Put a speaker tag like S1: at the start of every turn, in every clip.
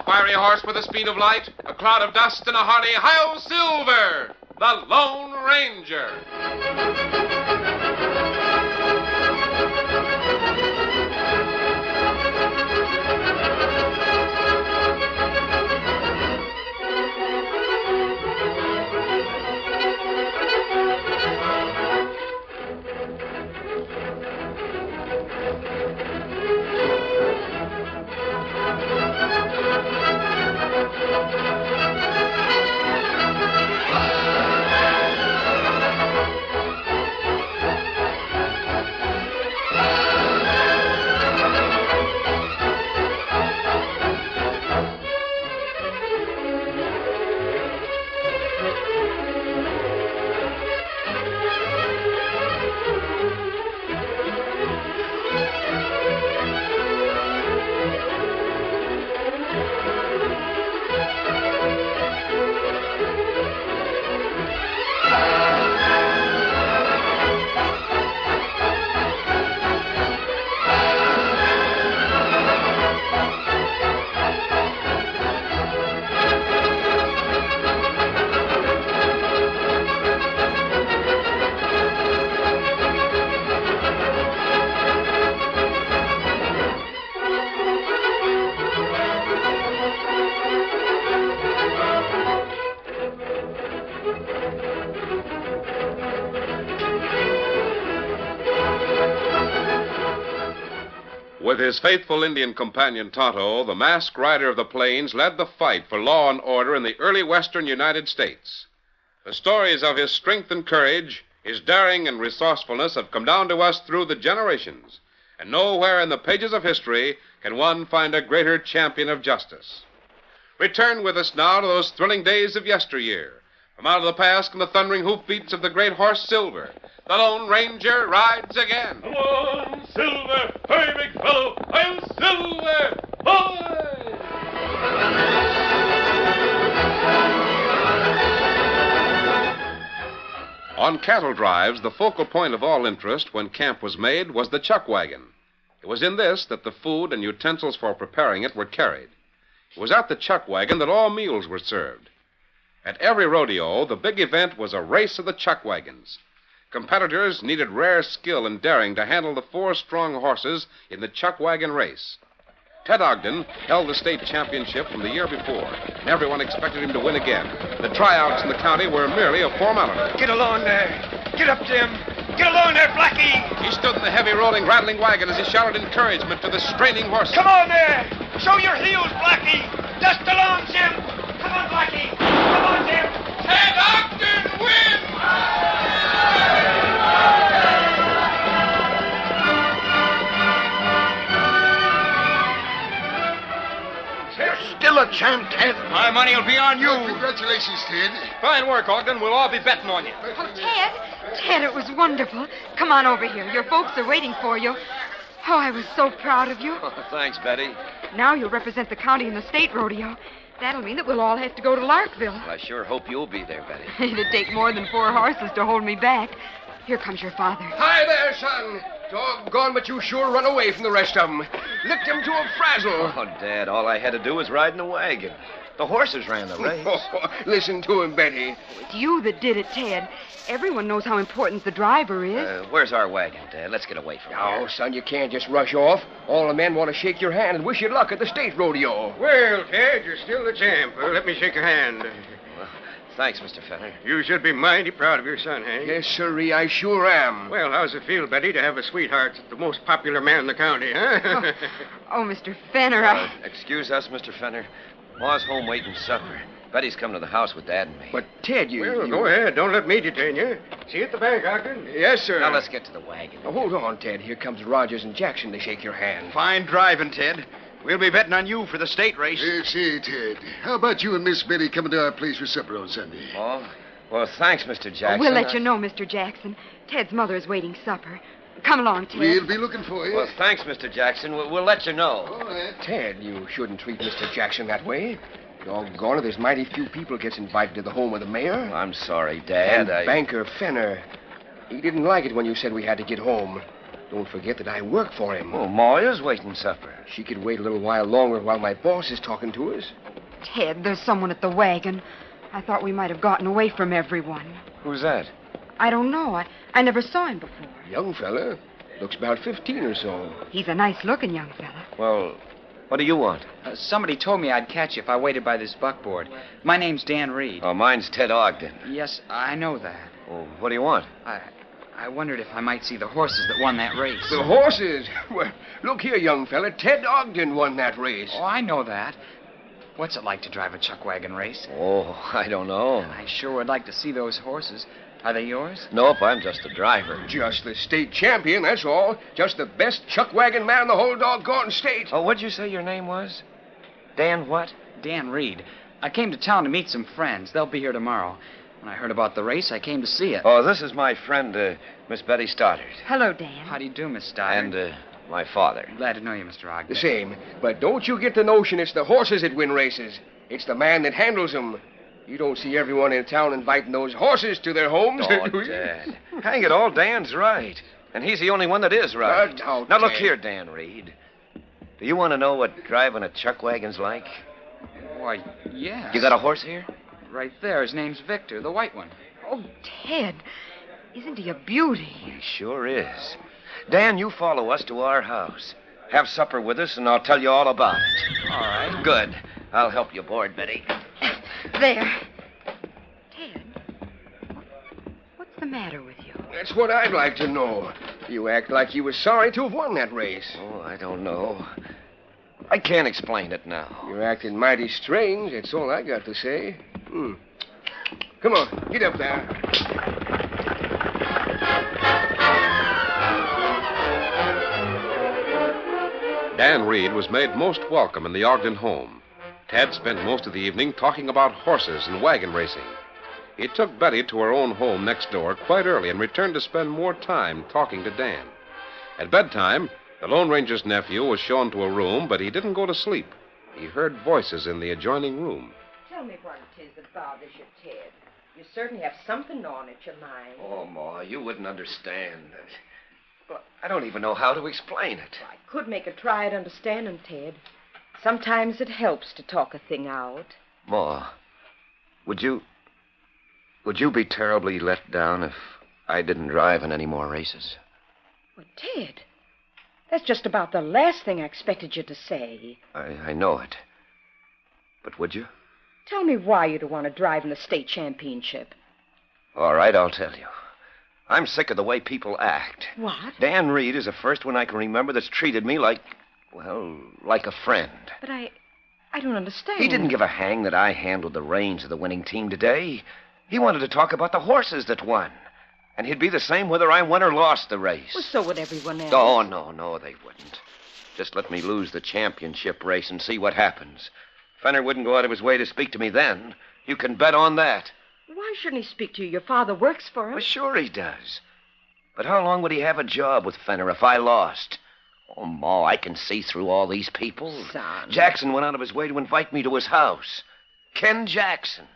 S1: fiery horse with the speed of light, a cloud of dust, and a hearty Hi-Yo Silver, the Lone Ranger. With his faithful Indian companion Tonto, the masked rider of the plains led the fight for law and order in the early western United States. The stories of his strength and courage, his daring and resourcefulness have come down to us through the generations, and nowhere in the pages of history can one find a greater champion of justice. Return with us now to those thrilling days of yesteryear. From out of the past come the thundering hoofbeats of the great horse Silver. The Lone Ranger rides again.
S2: Come on, Silver! Hurry, big fellow! I'm Silver! Boy!
S1: On cattle drives, the focal point of all interest when camp was made was the chuck wagon. It was in this that the food and utensils for preparing it were carried. It was at the chuck wagon that all meals were served. At every rodeo, the big event was a race of the chuck wagons. Competitors needed rare skill and daring to handle the 4 strong horses in the chuck wagon race. Ted Ogden held the state championship from the year before, and everyone expected him to win again. The tryouts in the county were merely a formality.
S3: Get along there. Get up, Jim. Get along there, Blackie.
S1: He stood in the heavy, rolling, rattling wagon as he shouted encouragement to the straining horses.
S3: Come on there. Show your heels, Blackie. Dust along, Jim. Come on, Blackie. Come on, Jim.
S1: Ted Ogden wins!
S3: Still a champ, Ted. My money will be on you.
S4: Congratulations, Ted.
S3: Fine work, Ogden. We'll all be betting on you.
S5: Oh, Ted. Ted, it was wonderful. Come on over here. Your folks are waiting for you. Oh, I was so proud of you.
S3: Oh, thanks, Betty.
S5: Now you'll represent the county in the state rodeo. That'll mean that we'll all have to go to Larkville.
S3: Well, I sure hope you'll be there, Betty.
S5: It'd take more than 4 horses to hold me back. Here comes your father.
S6: Hi there, son. Doggone, but you sure run away from the rest of them. Licked him to a frazzle.
S3: Oh, Dad, all I had to do was ride in the wagon. The horses ran the race.
S6: Listen to him, Betty.
S5: It's you that did it, Ted. Everyone knows how important the driver is.
S3: Where's our wagon, Dad? Let's get away from here.
S6: No, son, you can't just rush off. All the men want to shake your hand and wish you luck at the state rodeo.
S7: Well, Ted, you're still the champ. Let me shake your hand.
S3: Well, thanks, Mr. Fenner.
S7: You should be mighty proud of your son, Hank.
S6: Yes, sirree, I sure am.
S7: Well, how's it feel, Betty, to have a sweetheart that's the most popular man in the county, huh?
S5: Oh, Mr. Fenner,
S3: Excuse us, Mr. Fenner. Ma's home waiting supper. Betty's coming to the house with Dad and me.
S6: But, Ted,
S7: Well, go ahead. Don't let me detain you. See you at the bank, Ogden.
S6: Yes, sir.
S3: Now, let's get to the wagon.
S6: Now, hold on, Ted. Here comes Rogers and Jackson to shake your hand.
S3: Fine driving, Ted. We'll be betting on you for the state race.
S4: Say, Ted, how about you and Miss Betty coming to our place for supper on Sunday?
S3: Oh, well, thanks, Mr. Jackson.
S5: we'll let you know, Mr. Jackson. Ted's mother is waiting supper. Come along, Ted.
S4: We'll be looking for you.
S3: Well, thanks, Mr. Jackson. We'll let you know.
S4: All right.
S6: Ted, you shouldn't treat Mr. Jackson that way. Doggone it, there's mighty few people gets invited to the home of the mayor.
S3: I'm sorry, Dad.
S6: And Banker Fenner. He didn't like it when you said we had to get home. Don't forget that I work for him.
S8: Oh, Ma is waiting supper.
S6: She could wait a little while longer while my boss is talking to us.
S5: Ted, there's someone at the wagon. I thought we might have gotten away from everyone.
S8: Who's that?
S5: I don't know. I never saw him before.
S6: Young fella. Looks about 15 or so.
S5: He's a nice-looking young fella.
S8: Well, what do you want?
S9: Somebody told me I'd catch you if I waited by this buckboard. My name's Dan Reed.
S8: Oh, mine's Ted Ogden.
S9: Yes, I know that.
S8: Oh, what do you want?
S9: I wondered if I might see the horses that won that race.
S6: The horses? Well, look here, young fella. Ted Ogden won that race.
S9: Oh, I know that. What's it like to drive a chuck wagon race?
S8: Oh, I don't know.
S9: I sure would like to see those horses. Are they yours?
S8: Nope, I'm just a driver.
S6: Just the state champion, that's all. Just the best chuck wagon man in the whole doggone state.
S8: Oh, what'd you say your name was? Dan what?
S9: Dan Reed. I came to town to meet some friends. They'll be here tomorrow. When I heard about the race, I came to see it.
S8: Oh, this is my friend, Miss Betty Stoddard.
S5: Hello, Dan.
S9: How do you do, Miss Stoddard?
S8: And, my father.
S9: Glad to know you, Mr. Ogden.
S6: The same. But don't you get the notion it's the horses that win races. It's the man that handles them. You don't see everyone in town inviting those horses to their homes.
S8: Oh, Dad. Hang it all, Dan's right. And he's the only one that is right. Now, look here, Dan Reed. Do you want to know what driving a chuck wagon's like?
S9: Why, yes.
S8: You got a horse here?
S9: Right there. His name's Victor, the white one.
S5: Oh, Ted. Isn't he a beauty?
S8: He sure is. Dan, you follow us to our house. Have supper with us, and I'll tell you all about it.
S9: All right.
S8: Good. I'll help you aboard, Betty.
S5: There. Ted, what's the matter with you?
S6: That's what I'd like to know. You act like you were sorry to have won that race.
S8: Oh, I don't know. I can't explain it now.
S6: You're acting mighty strange, that's all I got to say. Come on, get up there.
S1: Dan Reed was made most welcome in the Ogden home. Ted spent most of the evening talking about horses and wagon racing. He took Betty to her own home next door quite early and returned to spend more time talking to Dan. At bedtime, the Lone Ranger's nephew was shown to a room, but he didn't go to sleep. He heard voices in the adjoining room.
S10: Tell me what it is that bothers you, Ted. You certainly have something on at your mind.
S8: Oh, Ma, you wouldn't understand. Well, I don't even know how to explain it.
S10: I could make a try at understanding, Ted. Sometimes it helps to talk a thing out.
S8: Ma, would you be terribly let down if I didn't drive in any more races?
S10: Well, Ted, that's just about the last thing I expected you to say.
S8: I know it. But would you?
S10: Tell me why you don't want to drive in the state championship.
S8: All right, I'll tell you. I'm sick of the way people act.
S10: What?
S8: Dan Reed is the first one I can remember that's treated me like a friend.
S10: But I don't understand.
S8: He didn't give a hang that I handled the reins of the winning team today. He wanted to talk about the horses that won. And he'd be the same whether I won or lost the race.
S10: Well, so would everyone else.
S8: Oh, no, they wouldn't. Just let me lose the championship race and see what happens. Fenner wouldn't go out of his way to speak to me then. You can bet on that.
S10: Why shouldn't he speak to you? Your father works for him.
S8: Well, sure he does. But how long would he have a job with Fenner if I lost? Oh, Ma, I can see through all these people.
S10: Son.
S8: Jackson went out of his way to invite me to his house. Ken Jackson.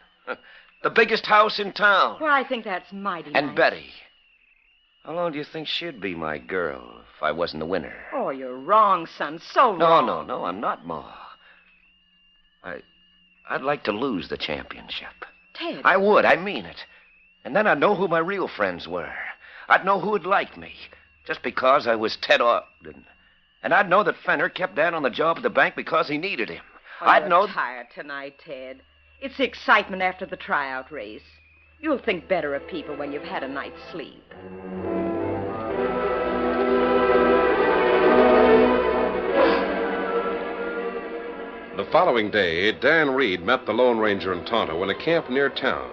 S8: The biggest house in town.
S10: Well, I think that's mighty
S8: And
S10: nice.
S8: Betty. How long do you think she'd be my girl if I wasn't the winner?
S10: Oh, you're wrong, son. So wrong.
S8: No, I'm not, Ma. I'd like to lose the championship.
S10: Ted.
S8: I would, I mean it. And then I'd know who my real friends were. I'd know who'd like me, just because I was Ted Ogden. And I'd know that Fenner kept Dad on the job at the bank because he needed him. I'd know...
S10: You're tired tonight, Ted. It's the excitement after the tryout race. You'll think better of people when you've had a night's sleep.
S1: The following day, Dan Reed met the Lone Ranger and Tonto in a camp near town.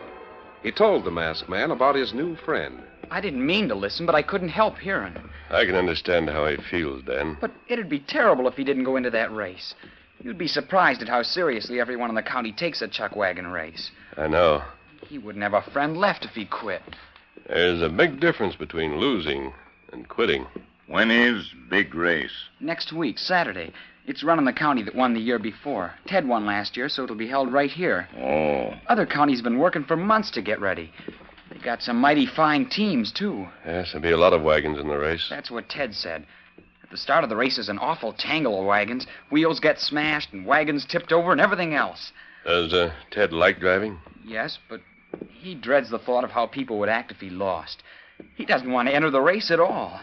S1: He told the masked man about his new friend.
S9: I didn't mean to listen, but I couldn't help hearing.
S2: I can understand how he feels, Dan.
S9: But it'd be terrible if he didn't go into that race. You'd be surprised at how seriously everyone in the county takes a chuck wagon race.
S2: I know.
S9: He wouldn't have a friend left if he quit.
S2: There's a big difference between losing and quitting.
S11: When is big race?
S9: Next week, Saturday. It's run in the county that won the year before. Ted won last year, so it'll be held right here.
S11: Oh.
S9: Other counties have been working for months to get ready. They got some mighty fine teams, too.
S12: Yes, there'll be a lot of wagons in the race.
S9: That's what Ted said. At the start of the race is an awful tangle of wagons. Wheels get smashed and wagons tipped over and everything else.
S12: Does Ted like driving?
S9: Yes, but he dreads the thought of how people would act if he lost. He doesn't want to enter the race at all.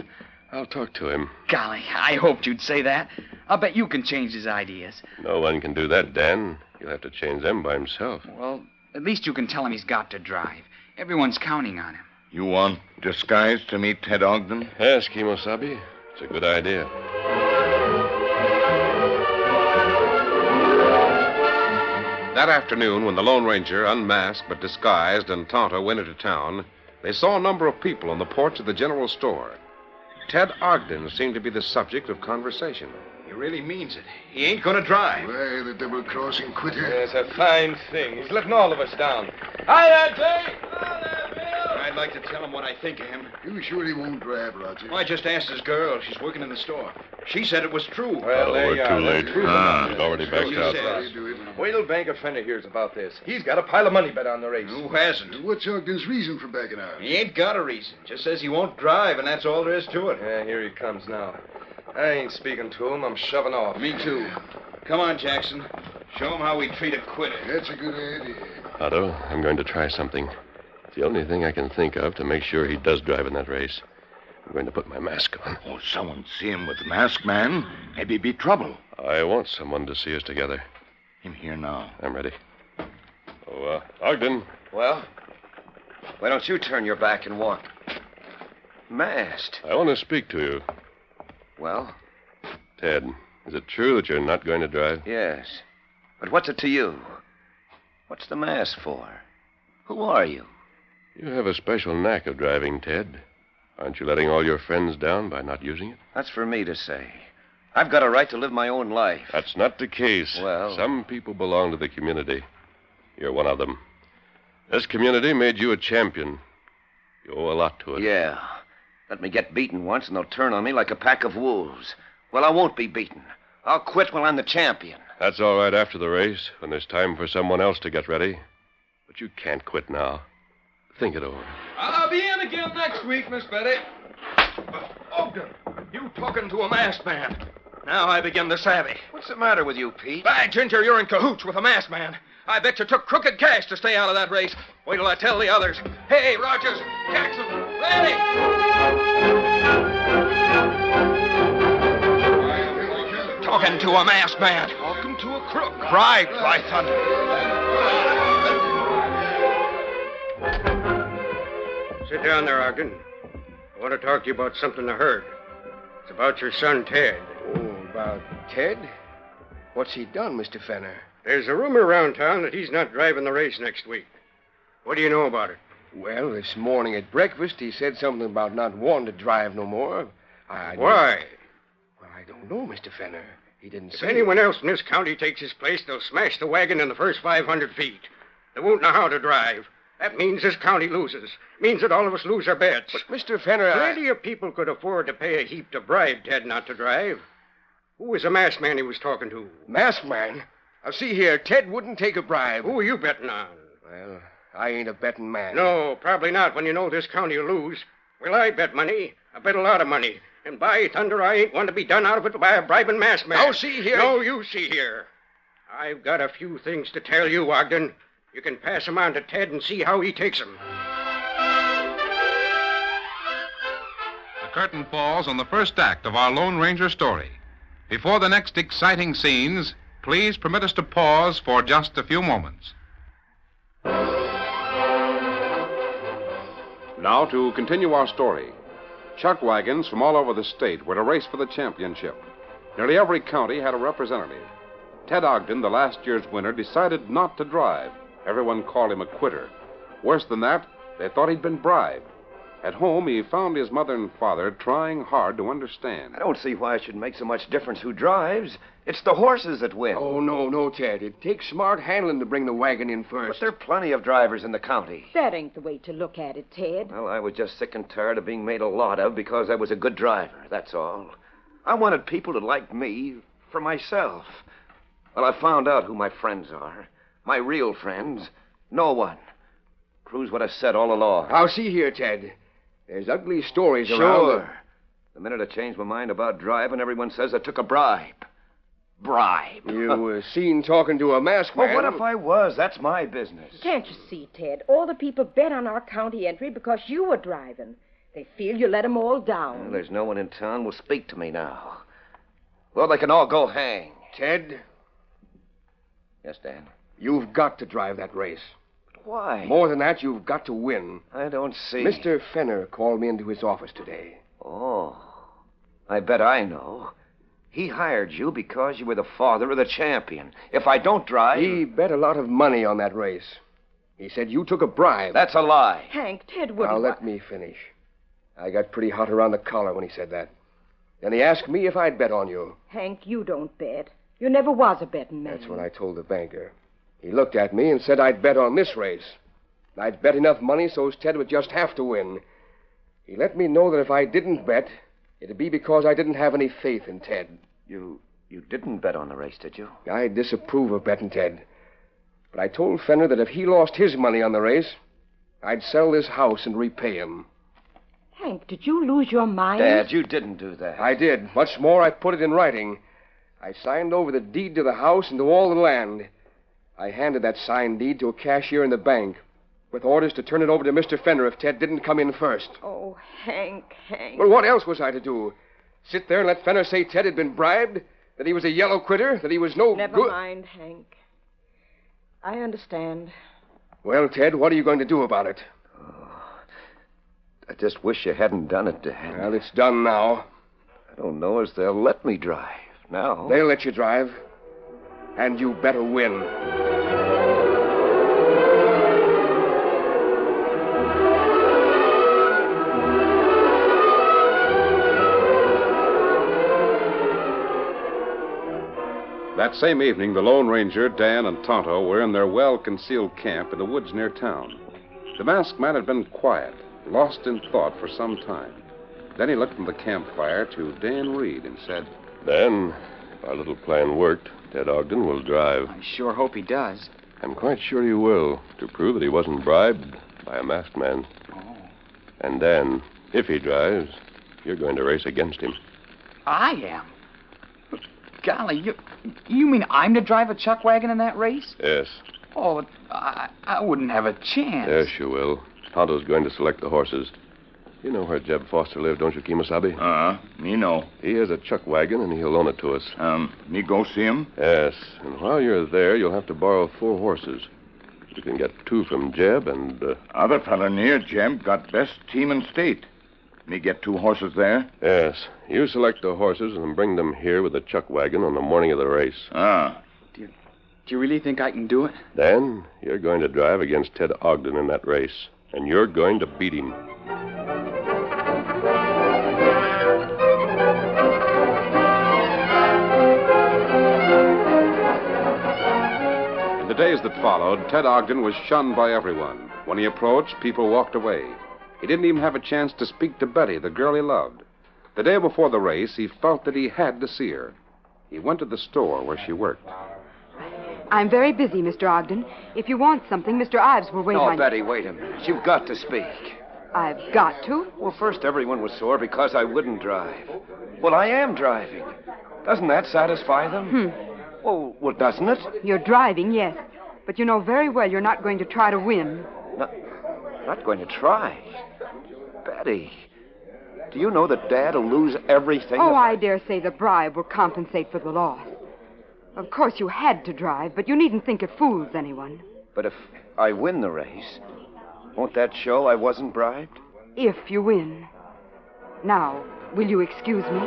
S12: I'll talk to him.
S9: Golly, I hoped you'd say that. I'll bet you can change his ideas.
S12: No one can do that, Dan. He'll have to change them by himself.
S9: Well, at least you can tell him he's got to drive. Everyone's counting on him.
S11: You want disguise to meet Ted Ogden?
S12: Yes, Kimosabe. It's a good idea.
S1: That afternoon, when the Lone Ranger, unmasked but disguised, and Tonto went into town, they saw a number of people on the porch of the general store. Ted Ogden seemed to be the subject of conversation.
S3: He really means it. He ain't gonna drive.
S4: Why, the double-crossing quitter.
S7: It's a fine thing. He's letting all of us down. Hi there, Jay!
S3: I'd like to tell him what I think of him.
S4: You sure he won't drive, Roger?
S3: I just asked his girl. She's working in the store. She said it was true.
S7: Well, there
S12: we're
S7: you
S12: too
S7: are.
S12: late. He's already backed
S3: She
S12: out.
S3: says.
S7: Wait till Banker Fender hears about this. He's got a pile of money bet on the race.
S3: Who hasn't?
S4: What's Ogden's reason for backing out?
S3: He ain't got a reason. Just says he won't drive, and that's all there is to it.
S7: Yeah, here he comes now. I ain't speaking to him. I'm shoving off.
S3: Me too. Come on, Jackson. Show him how we treat a quitter.
S4: That's a good idea.
S12: Otto, I'm going to try something. It's the only thing I can think of to make sure he does drive in that race. I'm going to put my mask on.
S11: Oh, someone see him with the mask, man. Maybe be trouble.
S12: I want someone to see us together.
S11: Him here now.
S12: I'm ready. Oh, Ogden.
S8: Well, why don't you turn your back and walk? Masked.
S12: I want to speak to you.
S8: Well?
S12: Ted, is it true that you're not going to drive?
S8: Yes. But what's it to you? What's the mask for? Who are you?
S12: You have a special knack of driving, Ted. Aren't you letting all your friends down by not using it?
S8: That's for me to say. I've got a right to live my own life.
S12: That's not the case.
S8: Well...
S12: Some people belong to the community. You're one of them. This community made you a champion. You owe a lot to it.
S8: Yeah. Let me get beaten once and they'll turn on me like a pack of wolves. Well, I won't be beaten. I'll quit when I'm the champion.
S12: That's all right after the race, when there's time for someone else to get ready. But you can't quit now. Think it over.
S7: I'll be in again next week, Miss Betty. Ogden, you talking to a masked man. Now I begin to savvy.
S8: What's the matter with you, Pete?
S7: By Ginger, you're in cahoots with a masked man. I bet you took crooked cash to stay out of that race. Wait till I tell the others. Hey, Rogers, Jackson, ready! Talking to a masked man.
S6: Talking to a crook.
S7: Right, by thunder.
S13: Sit down there, Ogden. I want to talk to you about something I heard. It's about your son, Ted.
S6: Oh, about Ted? What's he done, Mr. Fenner?
S13: There's a rumor around town that he's not driving the race next week. What do you know about it?
S6: Well, this morning at breakfast, he said something about not wanting to drive no more.
S13: Why?
S6: Well, I don't know, Mr. Fenner. He didn't say...
S13: If anyone else in this county takes his place, they'll smash the wagon in the first 500 feet. They won't know how to drive. That means this county loses. Means that all of us lose our bets.
S6: But, Mr. Fenner,
S13: Plenty of people could afford to pay a heap to bribe Ted not to drive. Who was the masked man he was talking to?
S6: Masked man? Now, see here, Ted wouldn't take a bribe.
S13: Who are you betting on?
S6: Well, I ain't a betting man.
S13: No, probably not when you know this county will lose. Well, I bet money. I bet a lot of money. And by thunder, I ain't one to be done out of it by a bribing masked man.
S6: Now, see here...
S13: No, you see here. I've got a few things to tell you, Ogden. You can pass them on to Ted and see how he takes them.
S1: The curtain falls on the first act of our Lone Ranger story. Before the next exciting scenes, please permit us to pause for just a few moments. Now to continue our story. Chuck wagons from all over the state were to race for the championship. Nearly every county had a representative. Ted Ogden, the last year's winner, decided not to drive. Everyone called him a quitter. Worse than that, they thought he'd been bribed. At home, he found his mother and father trying hard to understand.
S8: I don't see why it should make so much difference who drives. It's the horses that win.
S6: Oh, no, Ted. It takes smart handling to bring the wagon in first.
S8: But there are plenty of drivers in the county.
S10: That ain't the way to look at it, Ted.
S8: Well, I was just sick and tired of being made a lot of because I was a good driver, that's all. I wanted people to like me for myself. Well, I found out who my friends are. My real friends. No one. proves what I said all along.
S6: Now, see here, Ted. There's ugly stories around.
S8: Sure. The minute I changed my mind about driving, everyone says I took a bribe. Bribe.
S6: You were seen talking to a masked man.
S8: Well, what if I was? That's my business.
S10: Can't you see, Ted? All the people bet on our county entry because you were driving. They feel you let them all down.
S8: Well, there's no one in town will speak to me now. Well, they can all go hang.
S6: Ted?
S8: Yes, Dan?
S6: You've got to drive that race.
S8: Why?
S6: More than that, you've got to win.
S8: I don't see.
S6: Mr. Fenner called me into his office today.
S8: Oh, I bet I know. He hired you because you were the father of the champion. If I don't drive...
S6: He bet a lot of money on that race. He said you took a bribe.
S8: That's a lie.
S10: Hank, Ted wouldn't...
S6: Now, let me finish. I got pretty hot around the collar when he said that. Then he asked me if I'd bet on you.
S10: Hank, you don't bet. You never was a betting man.
S6: That's what I told the banker. He looked at me and said I'd bet on this race. I'd bet enough money so Ted would just have to win. He let me know that if I didn't bet, it'd be because I didn't have any faith in Ted.
S8: You didn't bet on the race, did you?
S6: I disapprove of betting Ted. But I told Fenner that if he lost his money on the race, I'd sell this house and repay him.
S10: Hank, did you lose your mind?
S8: Dad, you didn't do that.
S6: I did. What's more, I put it in writing. I signed over the deed to the house and to all the land. I handed that signed deed to a cashier in the bank with orders to turn it over to Mr. Fenner if Ted didn't come in first.
S10: Oh, Hank.
S6: Well, what else was I to do? Sit there and let Fenner say Ted had been bribed? That he was a yellow critter? That he was no
S10: Never
S6: good?
S10: mind, Hank. I understand.
S6: Well, Ted, what are you going to do about it?
S8: I just wish you hadn't done it, Dad.
S6: Well, it's done now.
S8: I don't know as they'll let me drive now.
S6: They'll let you drive. And you better win.
S1: That same evening, the Lone Ranger, Dan, and Tonto were in their well-concealed camp in the woods near town. The masked man had been quiet, lost in thought for some time. Then he looked from the campfire to Dan Reed and said,
S12: Dan, if our little plan worked, Ted Ogden will drive.
S9: I sure hope he does.
S12: I'm quite sure he will, to prove that he wasn't bribed by a masked man.
S9: Oh.
S12: And Dan, if he drives, you're going to race against him.
S9: I am? Golly, you mean I'm to drive a chuck wagon in that race?
S12: Yes.
S9: Oh, I wouldn't have a chance.
S12: Yes, you will. Tonto's going to select the horses. You know where Jeb Foster lived, don't you, Kemosabe?
S11: Me know.
S12: He has a chuck wagon, and he'll loan it to us.
S11: Me go see him?
S12: Yes, and while you're there, you'll have to borrow 4 horses. You can get 2 from Jeb, and...
S11: Other fella near Jeb got best team in state. Me get 2 horses there?
S12: Yes. You select the horses and bring them here with the chuck wagon on the morning of the race.
S9: Do you really think I can do it?
S12: Dan, you're going to drive against Ted Ogden in that race, and you're going to beat him.
S1: In the days that followed, Ted Ogden was shunned by everyone. When he approached, people walked away. He didn't even have a chance to speak to Betty, the girl he loved. The day before the race, he felt that he had to see her. He went to the store where she worked.
S5: I'm very busy, Mr. Ogden. If you want something, Mr. Ives will wait on you.
S8: No, Betty, wait a minute. You've got to speak.
S5: I've got to?
S8: Well, first everyone was sore because I wouldn't drive. Well, I am driving. Doesn't that satisfy them? Well, doesn't it?
S5: You're driving, yes. But you know very well you're not going to try to win.
S8: Not going to try. Betty, do you know that Dad will lose everything?
S5: Oh, I dare say the bribe will compensate for the loss. Of course, you had to drive, but you needn't think it fools anyone.
S8: But if I win the race, won't that show I wasn't bribed?
S5: If you win. Now, will you excuse me?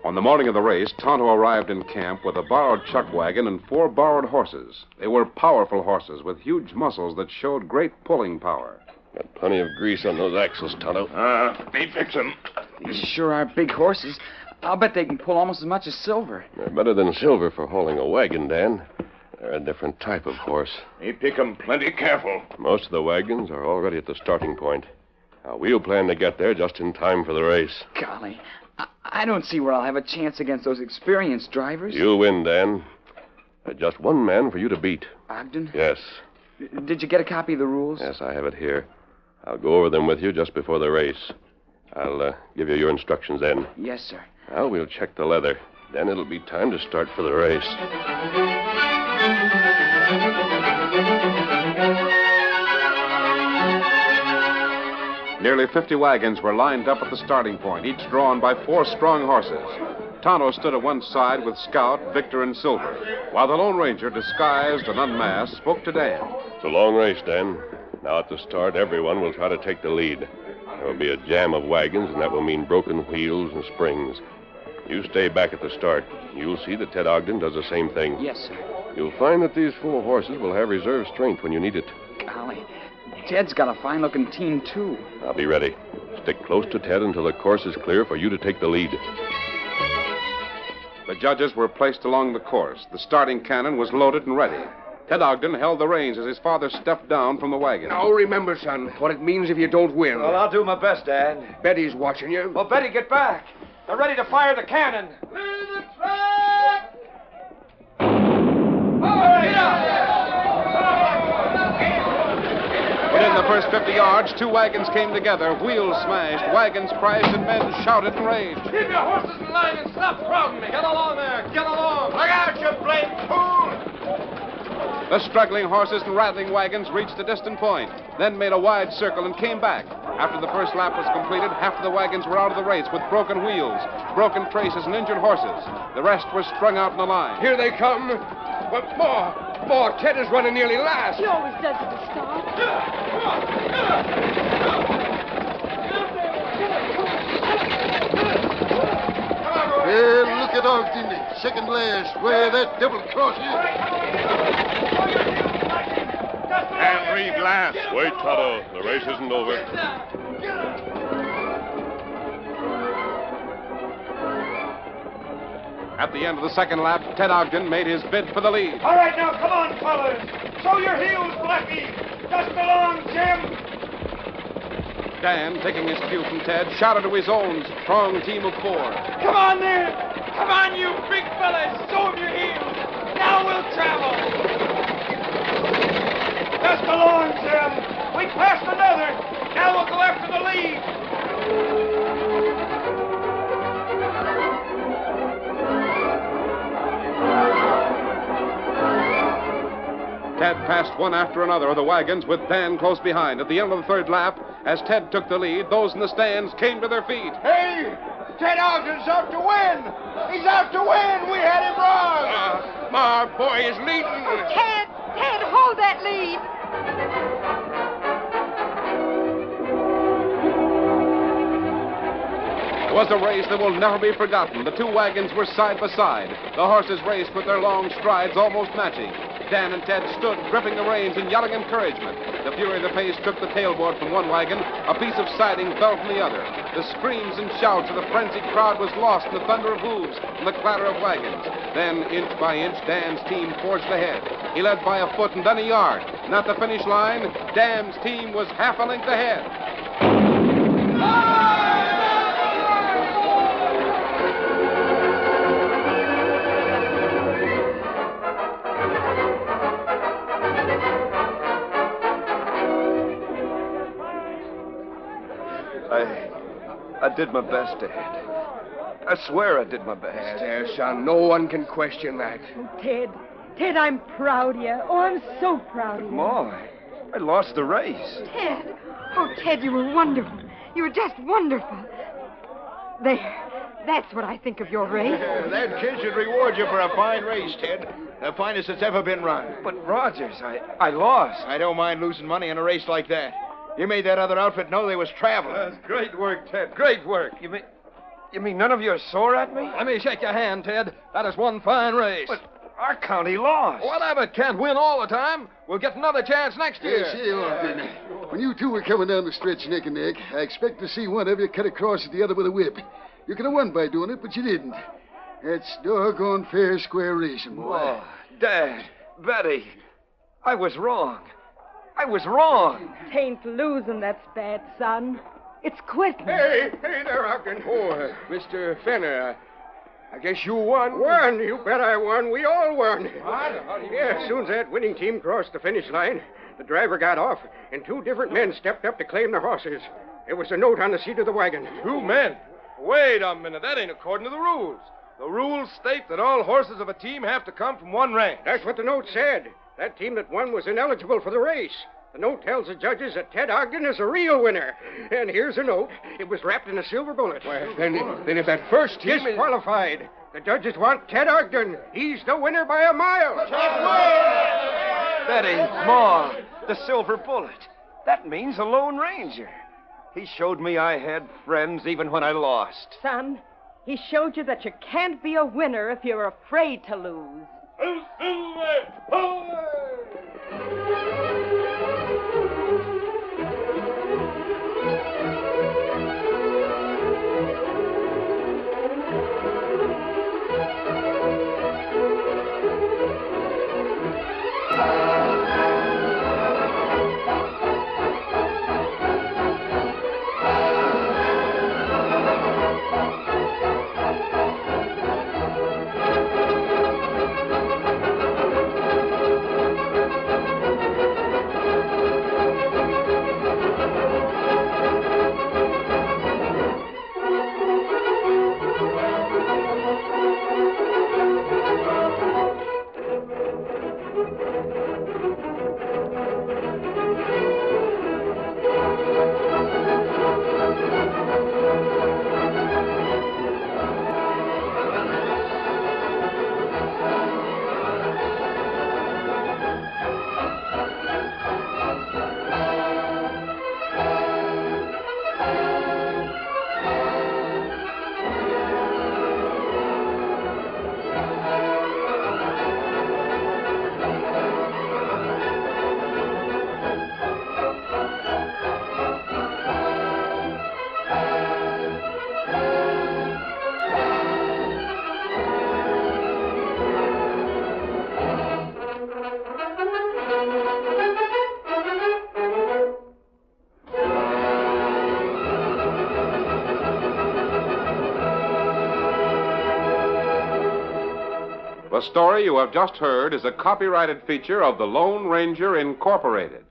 S1: On the morning of the race, Tonto arrived in camp with a borrowed chuck wagon and 4 borrowed horses. They were powerful horses with huge muscles that showed great pulling power.
S12: Got plenty of grease on those axles, Tonto.
S11: Me fix them.
S9: These sure are big horses. I'll bet they can pull almost as much as Silver.
S12: They're better than Silver for hauling a wagon, Dan. They're a different type of horse.
S11: Me pick 'em plenty careful.
S12: Most of the wagons are already at the starting point. We'll plan to get there just in time for the race.
S9: Golly, I don't see where I'll have a chance against those experienced drivers.
S12: You'll win, Dan. There's just one man for you to beat.
S9: Ogden?
S12: Yes.
S9: Did you get a copy of the rules?
S12: Yes, I have it here. I'll go over them with you just before the race. I'll give you your instructions then.
S9: Yes, sir.
S12: Now we'll check the leather. Then it'll be time to start for the race.
S1: Nearly 50 wagons were lined up at the starting point, each drawn by 4 strong horses. Tonto stood at one side with Scout, Victor, and Silver, while the Lone Ranger, disguised and unmasked, spoke to Dan.
S12: It's a long race, Dan. Now at the start, everyone will try to take the lead. There will be a jam of wagons, and that will mean broken wheels and springs. You stay back at the start. You'll see that Ted Ogden does the same thing.
S9: Yes, sir.
S12: You'll find that these 4 horses will have reserve strength when you need it.
S9: Golly, Ted's got a fine-looking team, too.
S12: I'll be ready. Stick close to Ted until the course is clear for you to take the lead.
S1: The judges were placed along the course. The starting cannon was loaded and ready. Ted Ogden held the reins as his father stepped down from the wagon.
S6: Now, remember, son, what it means if you don't win.
S7: Well, I'll do my best, Dad.
S6: Betty's watching you.
S7: Well, Betty, get back. They're ready to fire the cannon. Clear the track!
S1: Within the first 50 yards, 2 wagons came together, wheels smashed, wagons crashed, and men shouted and raged.
S7: Keep your horses in line and stop crowding me. Get along there. Get along. Look out, you blame fool.
S1: The struggling horses and rattling wagons reached a distant point, then made a wide circle and came back. After the first lap was completed, half of the wagons were out of the race with broken wheels, broken traces, and injured horses. The rest were strung out in a line.
S6: Here they come. But more. Ted is running nearly last.
S5: He always does at the start.
S4: Well, look at Ogden, second last, where that double cross is.
S2: And 3 glass.
S12: Wait, Tonto. The race isn't over.
S1: At the end of the second lap, Ted Ogden made his bid for the lead.
S3: All right, now, come on, fellas. Show your heels, Blackie. Just along, Jim.
S1: Dan, taking his cue from Ted, shouted to his own strong team of 4.
S3: Come on, there. Come on, you big fellas. Show 'em your heels. Now we'll travel. Just along, Jim. We passed another. Now we'll go after the lead.
S1: Ted passed one after another of the wagons with Dan close behind. At the end of the third lap, as Ted took the lead, those in the stands came to their feet.
S3: Hey, Ted Ogden's out to win. He's out to win. We had him wrong.
S6: My boy is leading.
S5: Oh, Ted, hold that lead.
S1: It was a race that will never be forgotten. The 2 wagons were side by side. The horses raced with their long strides almost matching. Dan and Ted stood, gripping the reins and yelling encouragement. The fury of the pace took the tailboard from one wagon. A piece of siding fell from the other. The screams and shouts of the frenzied crowd was lost in the thunder of hooves and the clatter of wagons. Then, inch by inch, Dan's team forged ahead. He led by a foot and then a yard. And at the finish line, Dan's team was half a length ahead.
S8: I did my best, Dad. I swear I did my best.
S6: There, son. No one can question that.
S10: Ted, I'm proud of you. Oh, I'm so proud of you.
S8: Ma, I lost the race.
S5: Ted. Oh, Ted, you were wonderful. You were just wonderful. There. That's what I think of your race.
S7: That kid should reward you for a fine race, Ted. The finest that's ever been run.
S8: But, Rogers, I lost.
S7: I don't mind losing money in a race like that. You made that other outfit know they was traveling.
S14: That's great work, Ted. Great work.
S8: You mean none of you are sore at me?
S14: Let me shake your hand, Ted. That is one fine race.
S8: But our county lost.
S14: Whatever, can't win all the time. We'll get another chance next year.
S4: Yes, you Ogden. When you 2 were coming down the stretch neck and neck, I expect to see one of you cut across at the other with a whip. You could have won by doing it, but you didn't. That's doggone fair, square racing, boy.
S8: Oh, Dad, Betty, I was wrong. I was wrong.
S10: Tain't losing that's bad, son.
S5: It's quitting.
S13: Hey there, Ogden.
S6: Oh, Mr. Fenner, I guess you won.
S13: Won? You bet I won. We all won.
S14: What?
S13: Yeah, as soon as that winning team crossed the finish line, the driver got off, and 2 different men stepped up to claim their horses. There was a note on the seat of the wagon.
S14: 2 men? Wait a minute. That ain't according to the rules. The rules state that all horses of a team have to come from one ranch.
S13: That's what the note said. That team that won was ineligible for the race. The note tells the judges that Ted Ogden is a real winner. And here's a note. It was wrapped in a silver bullet.
S6: Well, then if that first team
S13: disqualified. The judges want Ted Ogden. He's the winner by a mile.
S8: That ain't small. The silver bullet. That means a Lone Ranger. He showed me I had friends even when I lost.
S10: Son, he showed you that you can't be a winner if you're afraid to lose.
S1: The story you have just heard is a copyrighted feature of the Lone Ranger Incorporated.